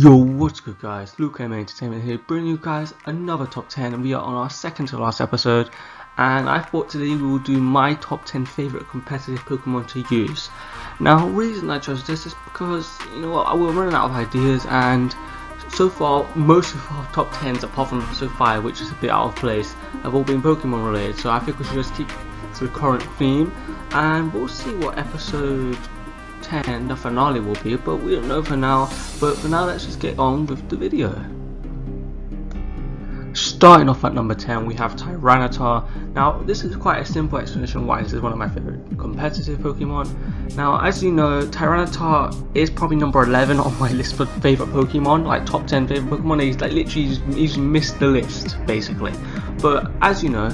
Yo, what's good guys, LucaMAEntertainment here, bringing you guys another top 10, and we are on our second to last episode, and I thought today we will do my top 10 favourite competitive Pokemon to use. Now the reason I chose this is because, you know what, we're running out of ideas, and so far most of our top 10s apart from episode 5, which is a bit out of place, have all been Pokemon related, so I think we should just keep to the current theme, and we'll see what episode 10 the finale will be, but we don't know for now. But for now, let's just get on with the video. Starting off at number 10, we have Tyranitar. Now this is quite a simple explanation why this is one of my favorite competitive Pokemon. Now as you know, Tyranitar is probably number 11 on my list for favorite Pokemon, like top 10 favorite Pokemon. He's like literally he's missed the list basically. But as you know,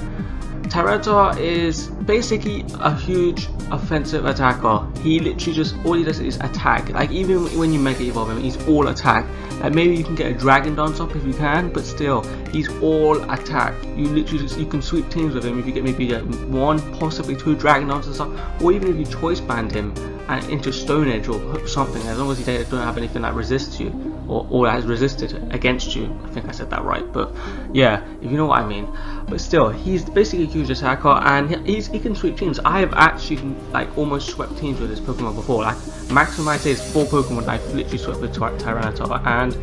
Tyranitar is basically a huge offensive attacker. He literally just, all he does is attack. Like even when you Mega Evolve him, he's all attack. Like maybe you can get a Dragon Dance up if you can, but still, he's all attack. You literally just, you can sweep teams with him if you get maybe one, possibly two Dragon Dances up, or even if you choice band him and into Stone Edge or something, as long as he don't have anything that resists you or has resisted against you. I think I said that right, but yeah, if you know what I mean. But still, he's basically a huge attacker, and he can sweep teams. I have actually like almost swept teams with this Pokemon before. Like maximum I'd say is 4 Pokemon I've literally swept with Tyranitar, and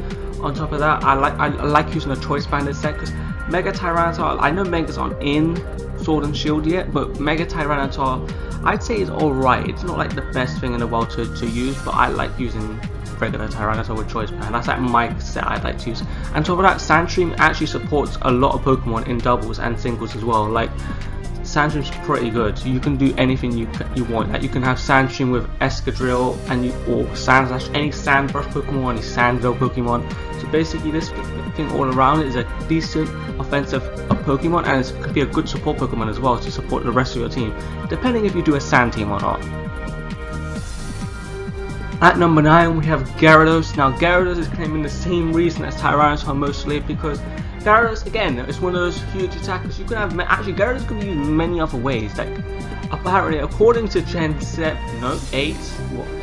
on top of that, I like using a choice banded set because Mega Tyranitar, I know Megas aren't in Sword and Shield yet, but Mega Tyranitar I'd say is alright. It's not like the best thing in the world to use, but I like using regular Tyranitar with choice band. That's like my set I'd like to use. And on top of that, Sandstream actually supports a lot of Pokemon in doubles and singles as well. Like Sandstream's pretty good. You can do anything you want. Like you can have Sandstream with Escadrille and or Sandslash, any Sandbrush Pokemon, any Sandville Pokemon. So basically this thing all around is a decent offensive Pokemon, and it could be a good support Pokemon as well to support the rest of your team, depending if you do a Sand team or not. At number 9 we have Gyarados. Now Gyarados is claiming the same reason as Tyranitar mostly, because Gyarados again is one of those huge attackers. You can have actually Gyarados can be used many other ways. Like apparently, according to Gen 8,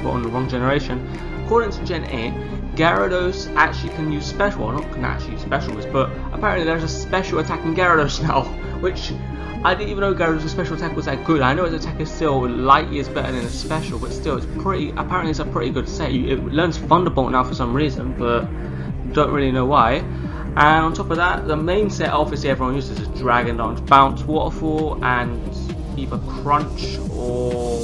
we're on the wrong generation. According to Gen 8, Gyarados actually can use special. Well, not can actually use specials, but apparently there's a special attack in Gyarados now, which I didn't even know Gyarados' special attack was that good. I know its attack is still light years better than its special, but still, it's pretty. Apparently, it's a pretty good set. It learns Thunderbolt now for some reason, but don't really know why. And on top of that, the main set obviously everyone uses is Dragon Dance, Bounce, Waterfall, and either Crunch or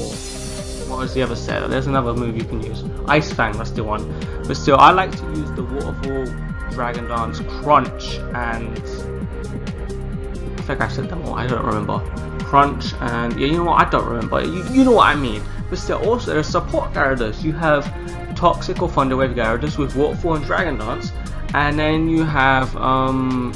what was the other set? There's another move you can use. Ice Fang, that's the one. But still, I like to use the Waterfall, Dragon Dance, Crunch, and I think I said them all. I don't remember. Crunch and yeah, you know what? I don't remember. You know what I mean. But still, also there's support Gyarados. You have Toxic or Thunder Wave Gyarados with Waterfall and Dragon Dance. And then you have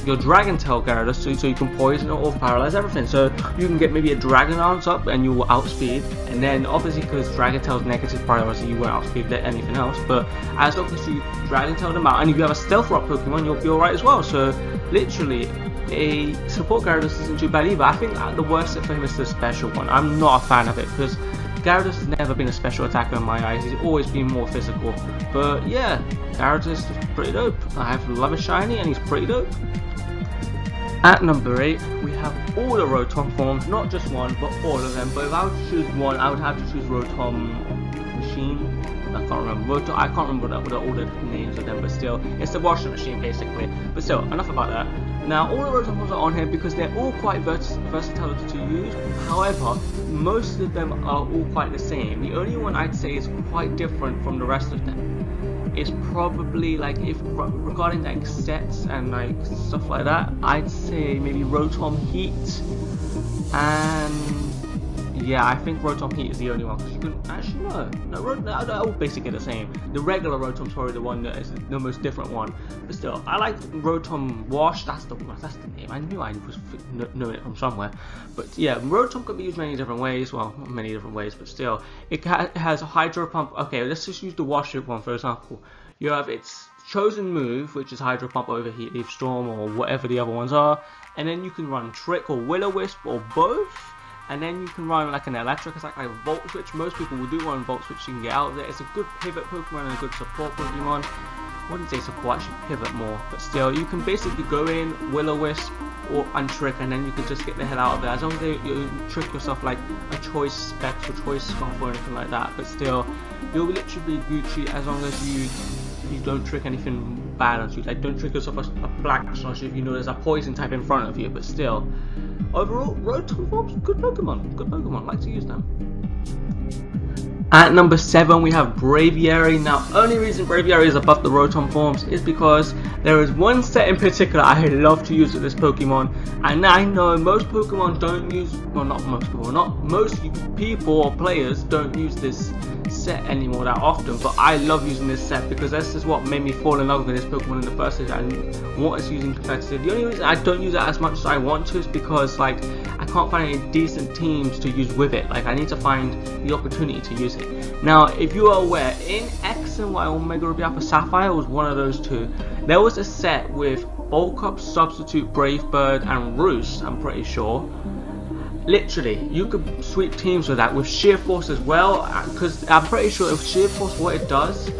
your Dragon Tail Gyarados, so you can poison or paralyze everything. So you can get maybe a Dragon Dance up and you will outspeed. And then obviously because Dragon Tail's negative priority, you won't outspeed anything else. But as long as you Dragon Tail them out, and if you have a Stealth Rock Pokemon, you'll be alright as well. So literally, a support Gyarados isn't too bad either. I think the worst set for him is the special one. I'm not a fan of it because Gyarados has never been a special attacker in my eyes. He's always been more physical. But yeah, Gyarados is pretty dope. I have Love is Shiny and he's pretty dope. At number 8, we have all the Rotom forms, not just one, but all of them. But if I were to choose one, I would have to choose Rotom Machine. I can't remember. I can't remember all the names of them, but still, it's the washing machine basically. But still, enough about that. Now, all the Rotom forms are on here because they're all quite versatile to use. However, most of them are all quite the same. The only one I'd say is quite different from the rest of them is probably like regarding like sets and like stuff like that. I'd say maybe Rotom Heat, and yeah, I think Rotom Heat is the only one because you can actually no, they're all basically the same. The regular Rotom's probably the one that is the most different one, but still, I like Rotom Wash. That's the name. I knew I was knowing it from somewhere, but yeah, Rotom could be used many different ways. Well, not many different ways, but still, it has a Hydro Pump. Okay, let's just use the Wash one for example. You have its chosen move, which is Hydro Pump, Overheat, Leaf Storm, or whatever the other ones are, and then you can run Trick or Will-O-Wisp or both. And then you can run like an electric attack, like a Volt Switch. Most people will do one Volt Switch, you can get out of there. It's a good pivot Pokemon and a good support Pokemon. I wouldn't say support, actually pivot more, but still, you can basically go in, Will-O-Wisp, or untrick, and then you can just get the hell out of there, as long as you trick yourself like a choice Specs or choice Scarf or anything like that. But still, you'll literally be Gucci as long as you don't trick anything bad on you. Like, don't trick yourself a black slash if you know there's a poison type in front of you. But still, overall, Rotom Forms, good Pokemon, like to use them. At number 7 we have Braviary. Now, only reason Braviary is above the Rotom forms is because there is one set in particular I love to use with this Pokemon, and I know most Pokemon don't use, well, not most people or players don't use this set anymore that often, but I love using this set because this is what made me fall in love with this Pokemon in the first place and what it's using competitive. The only reason I don't use it as much as I want to is because, like, I can't find any decent teams to use with it. Like, I need to find the opportunity to use it. Now, if you are aware, in X and Y Omega Ruby Alpha Sapphire was one of those two. There was a set with Bulk Up, Substitute, Brave Bird, and Roost, I'm pretty sure. Literally, you could sweep teams with that, with Sheer Force as well, because I'm pretty sure if Sheer Force, what it does,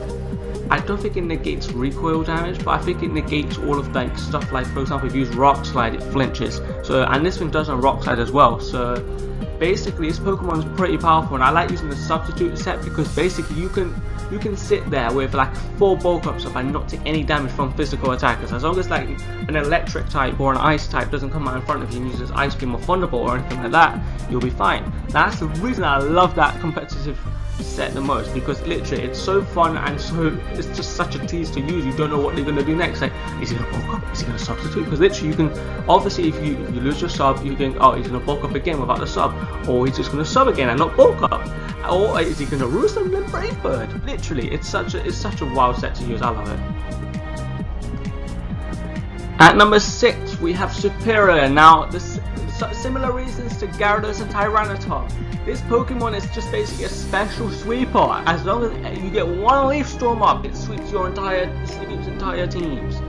I don't think it negates recoil damage, but I think it negates all of like stuff like, for example, if you use Rock Slide, it flinches. So, and this one does on Rock Slide as well. So basically, this Pokemon is pretty powerful, and I like using the Substitute set because basically you can sit there with like 4 bulk ups up and not take any damage from physical attackers. As long as like an electric type or an ice type doesn't come out in front of you and uses Ice Beam or Thunderbolt or anything like that, you'll be fine. That's the reason I love that competitive set the most, because literally it's so fun and so it's just such a tease to use. You don't know what they're going to do next. Like, is he going to bulk up? Is he going to substitute? Because literally you can, obviously if you lose your sub, you think, oh, he's going to bulk up again without the sub, or he's just going to sub again and not bulk up, or is he going to Roost and then Brave Bird? Literally, it's such a wild set to use. I love it. At number 6 we have Superior. Now, similar reasons to Gyarados and Tyranitar. This Pokemon is just basically a special sweeper. As long as you get one Leaf Storm up, it sweeps your entire teams.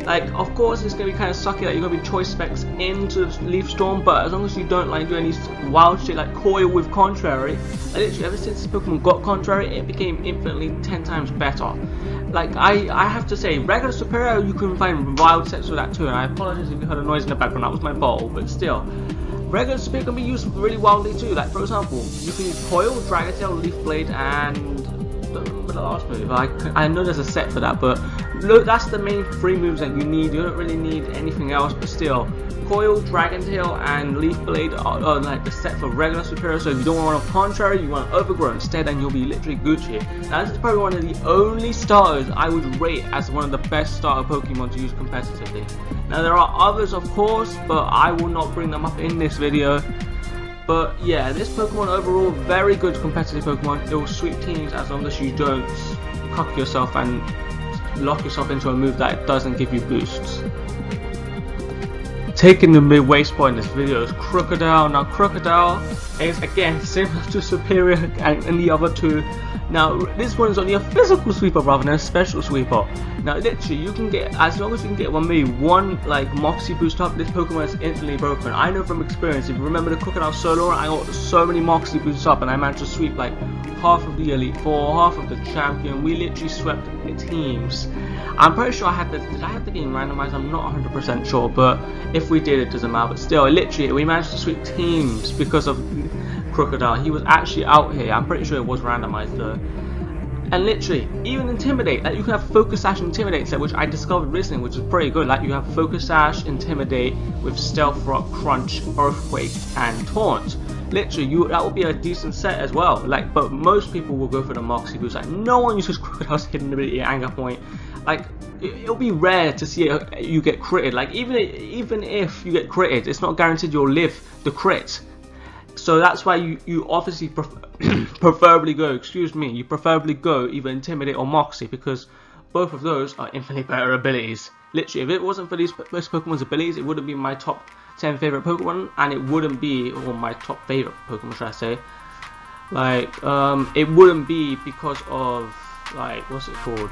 Like, of course, it's gonna be kind of sucky that you're gonna be choice specs into Leaf Storm, but as long as you don't like do any wild shit like Coil with Contrary, like, literally ever since this Pokemon got Contrary, it became infinitely 10 times better. Like, I have to say, regular Superior, you can find wild sets with that too, and I apologize if you heard a noise in the background, that was my bottle, but still. Regular Superior can be used really wildly too. Like, for example, you can use Coil, Dragon Tail, Leaf Blade, and I don't remember the last move. I know there's a set for that, but look, that's the main 3 moves that you need. You don't really need anything else, but still, Coil, Dragon Tail, and Leaf Blade are like the set for regular Superior. So if you don't want a Contrary, you want Overgrown instead, and you'll be literally Gucci. Now, this is probably one of the only starters I would rate as one of the best starter Pokemon to use competitively. Now, there are others, of course, but I will not bring them up in this video. But yeah, this Pokemon overall, very good competitive Pokemon. It will sweep teams as long as you don't cock yourself and lock yourself into a move that doesn't give you boosts. Taking the midway spot in this video is Crocodile. Now, Crocodile is again similar to Superior and the other two. Now, this one is only a physical sweeper rather than a special sweeper. Now, literally, you can get, as long as you can get maybe one like Moxie boost up, this Pokemon is instantly broken. I know from experience. If you remember the Crocodile Solo, I got so many Moxie boosts up, and I managed to sweep like half of the Elite Four, half of the Champion. We literally swept the teams. I'm pretty sure I had the, did I have the game randomized? I'm not 100% sure, but if we did, it doesn't matter. But still, literally, we managed to sweep teams because of Crocodile. He was actually out here. I'm pretty sure it was randomized though. And literally, even Intimidate, like you can have Focus Sash and Intimidate set, which I discovered recently, which is pretty good. Like, you have Focus Sash, Intimidate with Stealth Rock, Crunch, Earthquake, and Taunt. Literally, that would be a decent set as well. Like, but most people will go for the Moxie boost. Like, no one uses Crocodile's hidden ability Anger Point. Like, it'll be rare to see you get critted. Like, even if you get critted, it's not guaranteed you'll live the crit. So that's why you obviously preferably go either Intimidate or Moxie, because both of those are infinitely better abilities. Literally, if it wasn't for these Pokemon's abilities, it wouldn't be my top 10 favorite Pokemon, and it wouldn't be, or my top favorite Pokemon, should I say? Like, it wouldn't be because of, like, what's it called?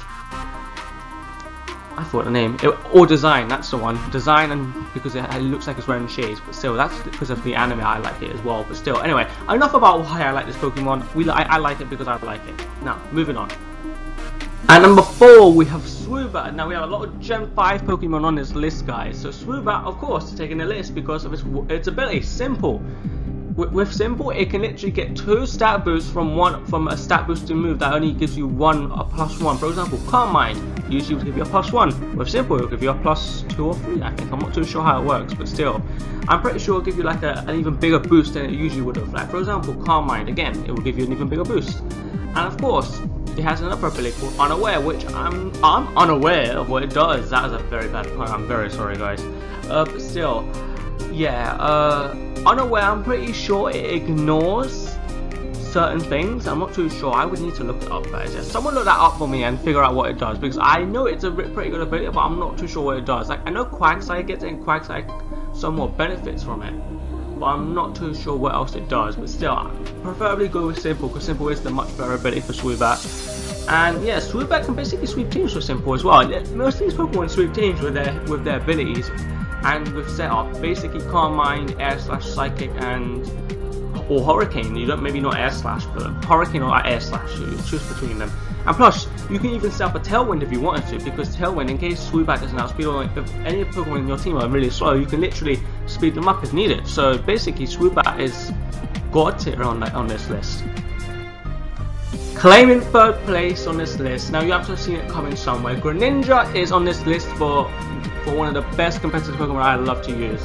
I forgot the name. Or Design, that's the one. Design, and because it looks like it's wearing shades, but still, that's because of the anime. I like it as well. But still, anyway, enough about why I like this Pokemon. I like it because I like it. Now, moving on. At number 4 we have Swoobat. Now we have a lot of Gen 5 Pokemon on this list, guys. So Swoobat, of course, is taking the list because of its ability. Simple. With Simple, it can literally get 2 stat boosts from a stat boosting move that only gives you a +1. For example, Calm Mind usually will give you a +1. With Simple, it will give you a +2 or 3. I think I'm not too sure how it works, but still, I'm pretty sure it'll give you like an even bigger boost than it usually would have. Like for example, Calm Mind, again, it will give you an even bigger boost. And of course, it has another ability called Unaware, which I'm unaware of what it does. That was a very bad pun. I'm very sorry, guys. But still, yeah. Unaware, I'm pretty sure it ignores certain things. I'm not too sure. I would need to look it up, guys. Yeah, someone look that up for me and figure out what it does, because I know it's a pretty good ability, but I'm not too sure what it does. Like I know Quagsire gets it, and Quagsire somewhat benefits from it, but I'm not too sure what else it does. But still, I preferably go with Simple, because Simple is the much better ability for Swoobat. And yeah, Swoobat can basically sweep teams with Simple as well. Most of these Pokemon sweep teams with their abilities and with setup. Basically, Calm Mind, Air Slash, Psychic, or Hurricane. You don't, maybe not Air Slash, but Hurricane or Air Slash. You choose between them. And plus, you can even set up a Tailwind if you wanted to, because Tailwind, in case Swoobat doesn't outspeed, or if any Pokemon in your team are really slow, you can literally speed them up if needed. So basically, Swoobat is god tier on this list. Claiming 3rd place on this list. Now you have to have seen it coming somewhere. Greninja is on this list for one of the best competitive Pokemon I love to use.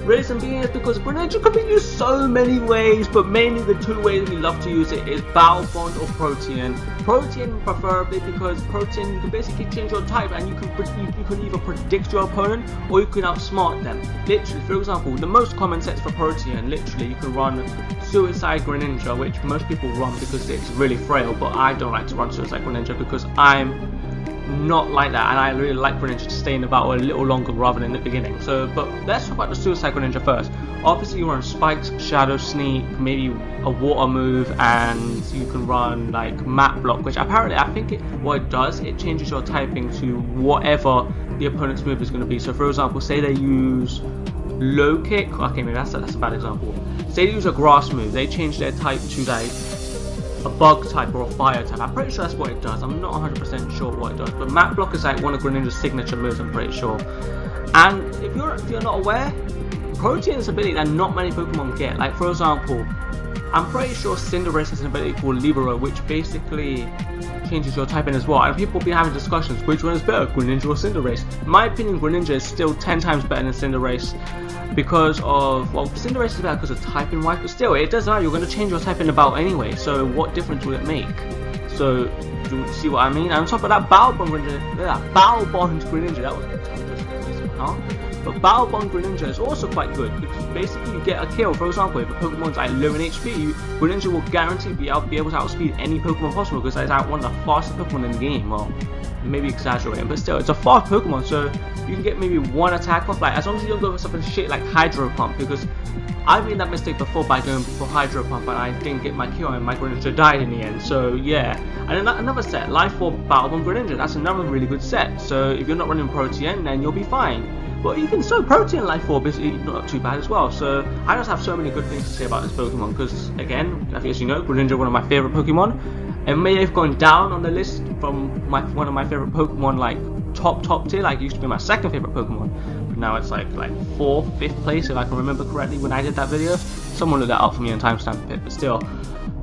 Reason being is because Greninja can be used so many ways, but mainly the 2 ways we love to use it is Battle Bond or Protean. Protean preferably, because Protean, you can basically change your type and you can either predict your opponent or you can outsmart them. Literally, for example, the most common sets for Protean, literally you can run Suicide Greninja, which most people run because it's really frail, but I don't like to run Suicide Greninja because I'm not like that, and I really like Greninja to stay in the battle a little longer rather than the beginning. So, but let's talk about the Suicide Greninja first. Obviously, you run Spikes, Shadow Sneak, maybe a Water move, and you can run like Map Block, which apparently I think what it does, it changes your typing to whatever the opponent's move is going to be. So, for example, say they use Low Kick. Okay, maybe that's a bad example. Say they use a Grass move, they change their type to like a Bug type or a Fire type. I'm pretty sure that's what it does. I'm not 100% sure what it does, but Map Block is like one of Greninja's signature moves, I'm pretty sure. And if you're not aware, Protean's ability that not many Pokemon get. Like for example, I'm pretty sure Cinderace has an ability called Libero, which basically changes your typing as well. And people have been having discussions, which one is better, Greninja or Cinderace? In my opinion, Greninja is still 10 times better than Cinderace, because of, well, Cinderace is better because of typing wise, but still, it doesn't matter, you're going to change your typing about anyway, so what difference will it make? So, do you see what I mean? And on top of that, Battle Bond Greninja, that was but Battle Bond Greninja is also quite good, because basically you get a kill. For example, if a Pokemon's like low in HP, Greninja will guarantee be able to outspeed any Pokemon possible, because it's like one of the fastest Pokemon in the game. Well, maybe exaggerating, but still, it's a fast Pokemon, so you can get maybe one attack off, like as long as you don't go for something shit like Hydro Pump, because I've made that mistake before by going for Hydro Pump and I didn't get my kill and my Greninja died in the end. So yeah, and another set, Life Orb Battle Bond Greninja, that's another really good set. So if you're not running Protean, then you'll be fine. But you can still Protean Life Orb is not too bad as well. So I just have so many good things to say about this Pokemon, because again, as you know, Greninja one of my favorite Pokemon. It may have gone down on the list from one of my favorite Pokemon, like top tier, like it used to be my second favorite Pokemon, but now it's like 4th, 5th place if I can remember correctly when I did that video. Someone look that up for me and timestamp it, but still.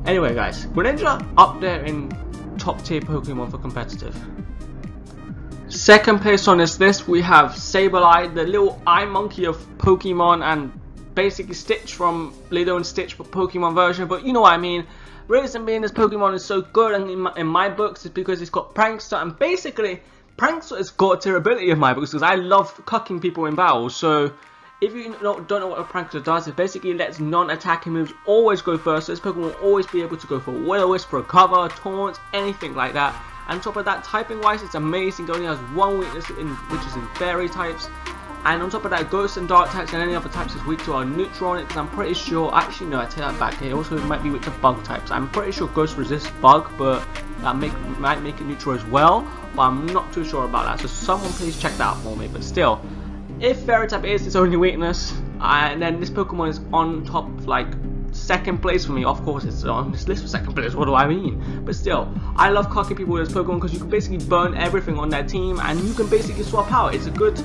Anyway guys, Greninja up there in top tier Pokemon for competitive. Second place on this list we have Sableye, the little eye monkey of Pokemon, and basically Stitch from Lilo and Stitch but Pokemon version, but you know what I mean. Reason being this Pokemon is so good, and in my books is because it's got Prankster, and basically Prankster is god tier ability in my books because I love cucking people in battle. So if you don't know what a Prankster does, it basically lets non-attacking moves always go first, so this Pokemon will always be able to go for Will-O-Wisp, for a cover, taunt, anything like that. And on top of that, typing wise it's amazing. It only has one weakness, which is in fairy types. And on top of that, Ghost and Dark types and any other types is weak to our neutral on it, because I'm pretty sure, actually no, I take that back, it also might be weak to bug types. I'm pretty sure Ghost resists bug, but that might make it neutral as well, but I'm not too sure about that, so someone please check that out for me. But still, if fairy type is its only weakness, and then this Pokemon is on top like second place for me. Of course, it's on this list for second place. What do I mean? But still, I love cocking people with this Pokemon because you can basically burn everything on their team, and you can basically swap out. It's a good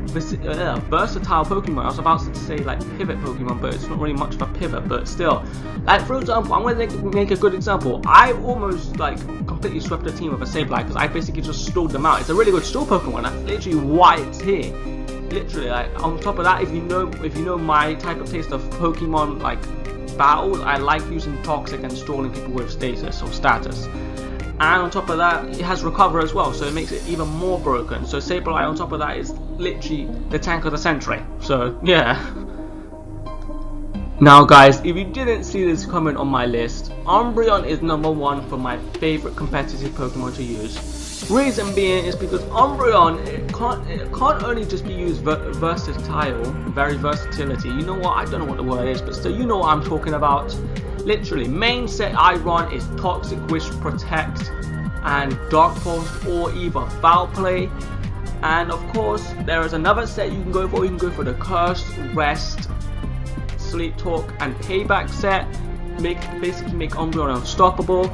versatile Pokemon. I was about to say like pivot Pokemon, but it's not really much of a pivot. But still, like for example, I'm going to make a good example. I almost like completely swept a team of a Sableye because I basically just stalled them out. It's a really good stall Pokemon. That's literally why it's here. Literally, like on top of that, if you know my type of taste of Pokemon like battles, I like using Toxic and stalling people with status or status. And on top of that, it has Recover as well, so it makes it even more broken. So Sableye on top of that is literally the tank of the century. So yeah. Now guys, if you didn't see this comment on my list, Umbreon is #1 for my favorite competitive Pokemon to use. Reason being is because Umbreon, it can't only just be used versatile, very versatility. You know what? I don't know what the word is, but still, you know what I'm talking about. Literally, main set I run is Toxic, Wish, Protect, and Dark Pulse, or either Foul Play. And of course, there is another set you can go for. You can go for the Curse, Rest, Sleep Talk, and Payback set. Basically make Umbreon unstoppable.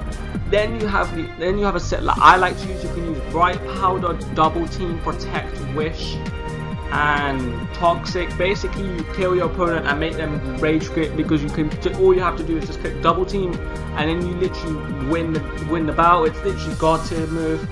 Then you have a set like I like to use. You can use Bright Powder, Double Team, Protect, Wish, and Toxic. Basically, you kill your opponent and make them Rage Quit, because you can. All you have to do is just click Double Team, and then you literally win the battle. It's literally God tier move.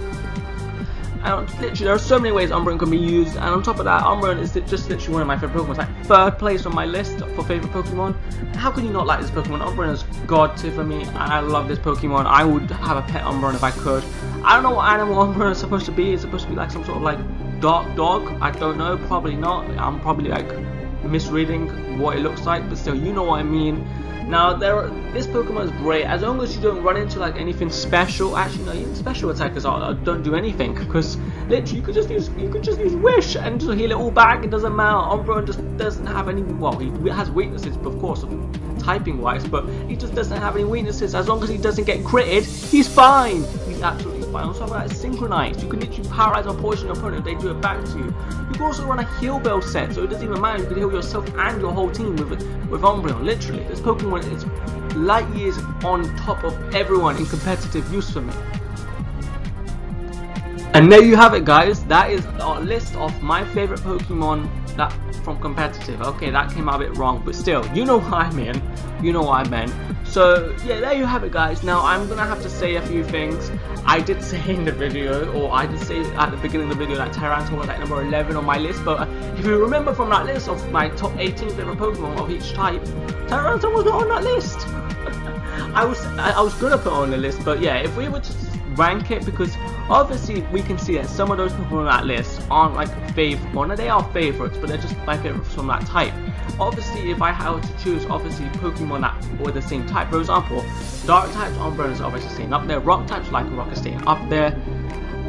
And literally, there are so many ways Umbreon can be used, and on top of that, Umbreon is just literally one of my favorite Pokemon. It's like third place on my list for favorite Pokemon. How can you not like this Pokemon? Umbreon is God tier for me. I love this Pokemon. I would have a pet Umbreon if I could. I don't know what animal Umbreon is supposed to be. It's supposed to be like some sort of like dark dog. I don't know. Probably not. I'm probably like misreading what it looks like, but still, you know what I mean. Now, this Pokemon is great as long as you don't run into like anything special. Actually, no, even special attackers don't do anything, because literally you could just use Wish and just heal it all back. It doesn't matter. Umbreon just doesn't have any. Well, he has weaknesses, of course, typing wise, but he just doesn't have any weaknesses. As long as he doesn't get critted, he's fine. He's absolutely fine. On top of that, it's synchronized. You can literally paralyze or poison your opponent if they do it back to you. You can also run a heal bell set, so it doesn't even matter. You can heal yourself and your whole team with Umbreon. Literally, this Pokemon is light years on top of everyone in competitive use for me. And there you have it, guys. That is our list of my favorite Pokemon that from competitive. Okay, that came out a bit wrong, but still, you know what I mean. You know what I meant. So yeah, there you have it, guys. Now I'm gonna have to say a few things. I did say in the video, or I did say at the beginning of the video, that Tyranitar was like number 11 on my list. But if you remember from that list of my top 18 favorite Pokemon of each type, Tyranitar was not on that list. I was gonna put it on the list, but yeah, if we were to rank it, because obviously we can see that some of those people on that list aren't like favorite. Well, no, they are favorites, but they're just my favorites from that type. Obviously, if I had to choose, obviously Pokemon that were the same type. For example, Dark types, Umbreon is obviously staying up there. Rock types, like Rock, is staying up there.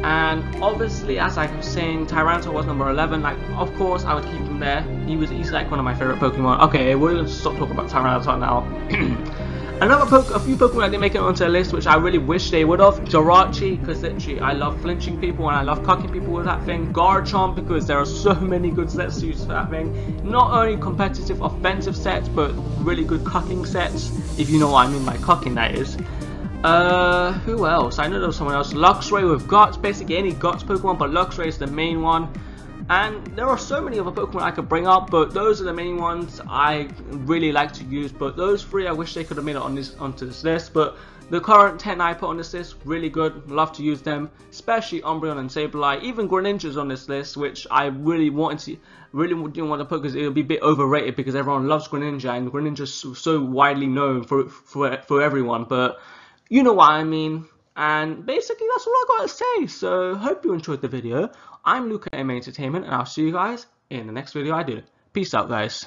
And obviously, as I was saying, Tyranitar was number 11. Like, of course, I would keep him there. He's like one of my favorite Pokemon. Okay, we're gonna stop talking about Tyranitar now. A few Pokemon that didn't make it onto the list, which I really wish they would have. Jirachi, because literally I love flinching people and I love cucking people with that thing. Garchomp, because there are so many good sets to use for that thing. Not only competitive offensive sets, but really good cucking sets, if you know what I mean by cucking, that is. Who else? I know there was someone else. Luxray with Guts, basically any Guts Pokemon, but Luxray is the main one. And there are so many other Pokemon I could bring up, but those are the main ones I really like to use. But those three, I wish they could have made it onto this list. But the current 10 I put on this list, really good. Love to use them, especially Umbreon and Sableye. Even Greninja's on this list, which I really didn't want to put because it would be a bit overrated, because everyone loves Greninja and Greninja's so widely known for everyone. But you know what I mean. And basically that's all I got to say. So hope you enjoyed the video. I'm LucaMAEntertainment, and I'll see you guys in the next video I do. Peace out, guys.